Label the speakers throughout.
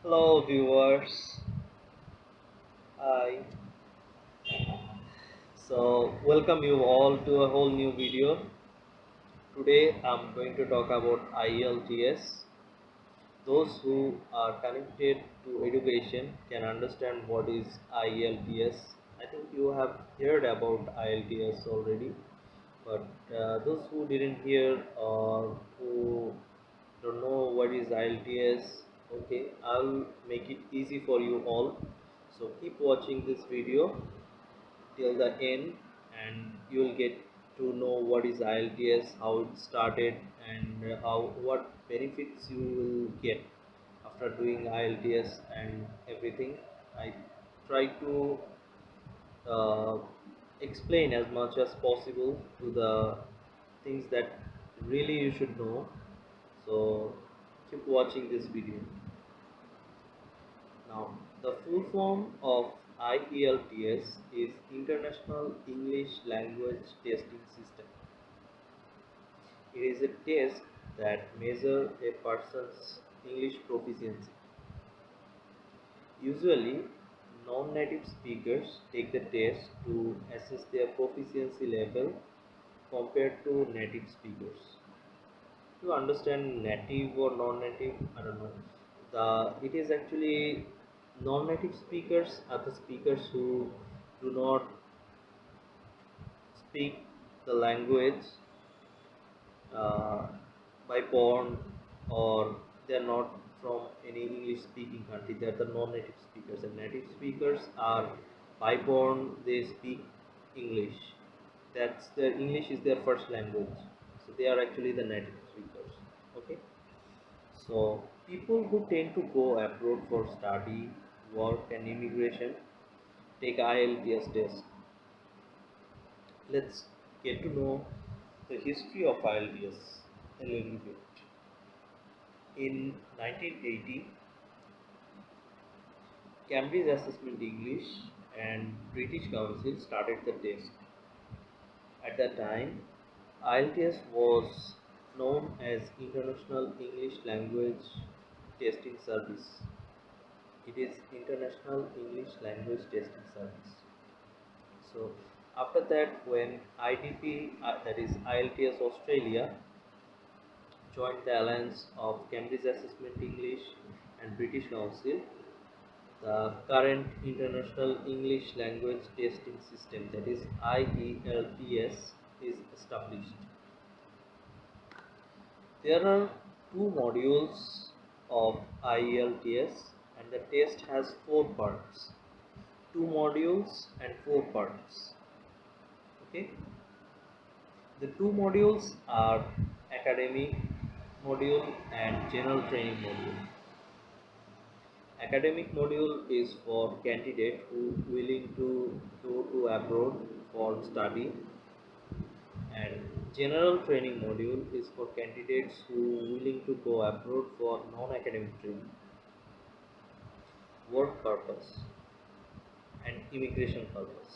Speaker 1: Hello viewers. Hi. So welcome you all to a whole new video. Today I'm going to talk about IELTS. Those who are connected to education can understand what is IELTS. I think you have heard about IELTS already, but those who didn't hear or who don't know what is IELTS, okay, I'll make it easy for you all. So keep watching this video till the end and you will get to know what is IELTS, how it started, and how what benefits you will get after doing IELTS and everything. I try to uh, explain as much as possible to the things that really you should know. So keep watching this video. Now, the full form of IELTS is International English Language Testing System. It is a test that measures a person's English proficiency. Usually, non-native speakers take the test to assess their proficiency level compared to native speakers. To understand native or non-native, I don't know. It is actually non-native speakers are the speakers who do not speak the language uh, by born, or they are not from any English speaking country. They are the non-native speakers, and native speakers are by born they speak English. That's their English is their first language, so they are actually the native speakers. Okay. So, people who tend to go abroad for study, work, and immigration take IELTS test. Let's get to know the history of IELTS a little bit. In 1980, Cambridge Assessment English and British Council started the test. At that time, IELTS was known as International English Language Testing Service. It is International English Language Testing Service. So after that, when IDP, that is IELTS Australia, joined the alliance of Cambridge Assessment English and British Council, the current International English Language Testing System, that is IELTS, is established. There are two modules of IELTS and the test has four parts. Two modules and four parts. Okay, the two modules are academic module and general training module. Academic module is for candidate who willing to go to abroad for study, and general training module is for candidates who willing to go abroad for non-academic training, work purpose, and immigration purpose.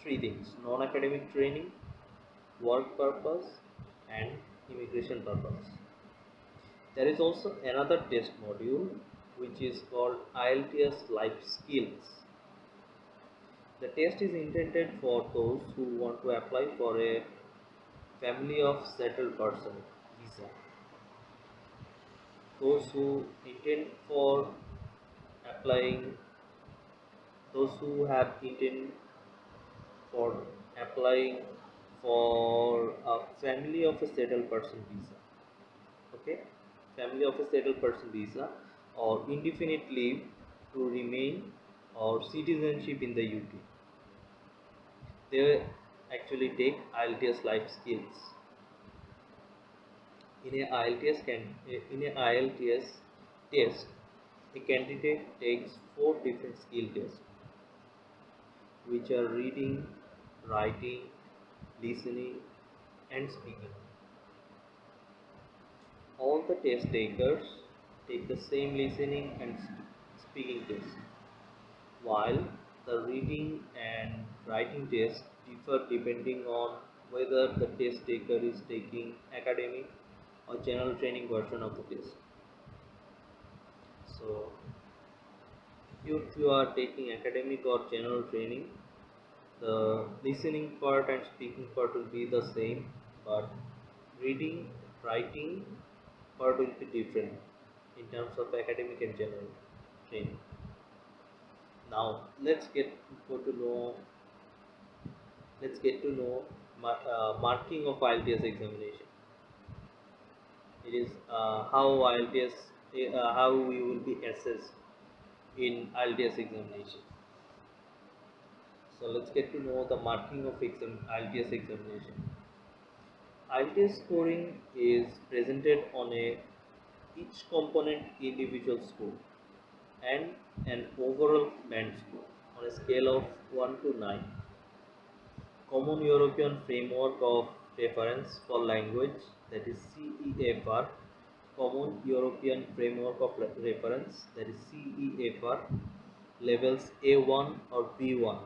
Speaker 1: Three things: non-academic training, work purpose, and immigration purpose. There is also another test module which is called IELTS Life Skills. The test is intended for those who want to apply for a family of settled person visa. Those who intend for applying, those who have intent for applying for a family of a settled person visa. Okay, family of a settled person visa or indefinite leave to remain or citizenship in the UK. They actually take IELTS life skills. In a IELTS test, a candidate takes four different skill tests, which are reading, writing, listening, and speaking. All the test takers take the same listening and speaking test, while the reading and writing tests differ depending on whether the test taker is taking academic or general training version of the test. So if you are taking academic or general training, the listening part and speaking part will be the same, but reading, writing part will be different in terms of academic and general training. Now go to know let's get to know marking of IELTS examination. It is how IELTS how we will be assessed in IELTS examination. So let's get to know the marking of IELTS examination. IELTS scoring is presented on each component individual score and an overall band score on a scale of 1 to 9. Common European Framework of Reference for Language, that is CEFR. Common European Framework of Reference, that is CEFR, levels A1 or B1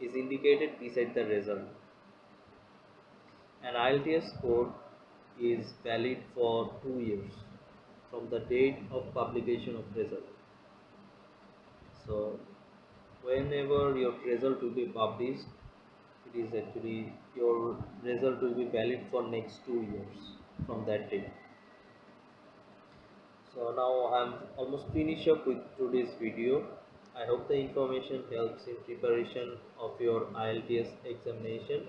Speaker 1: is indicated beside the result. An IELTS score is valid for 2 years from the date of publication of result. So whenever your result will be published, it is actually your result will be valid for next 2 years from that date. So now I'm almost finished up with today's video. I hope the information helps in preparation of your IELTS examination,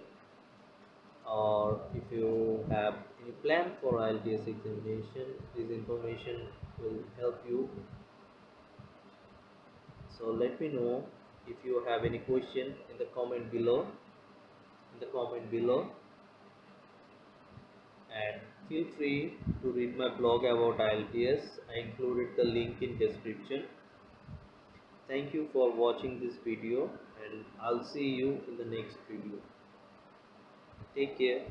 Speaker 1: or if you have any plan for IELTS examination, this information will help you. So let me know if you have any question in the comment below. And feel free to read my blog about IELTS. I included the link in description. Thank you for watching this video, and I'll see you in the next video. Take care.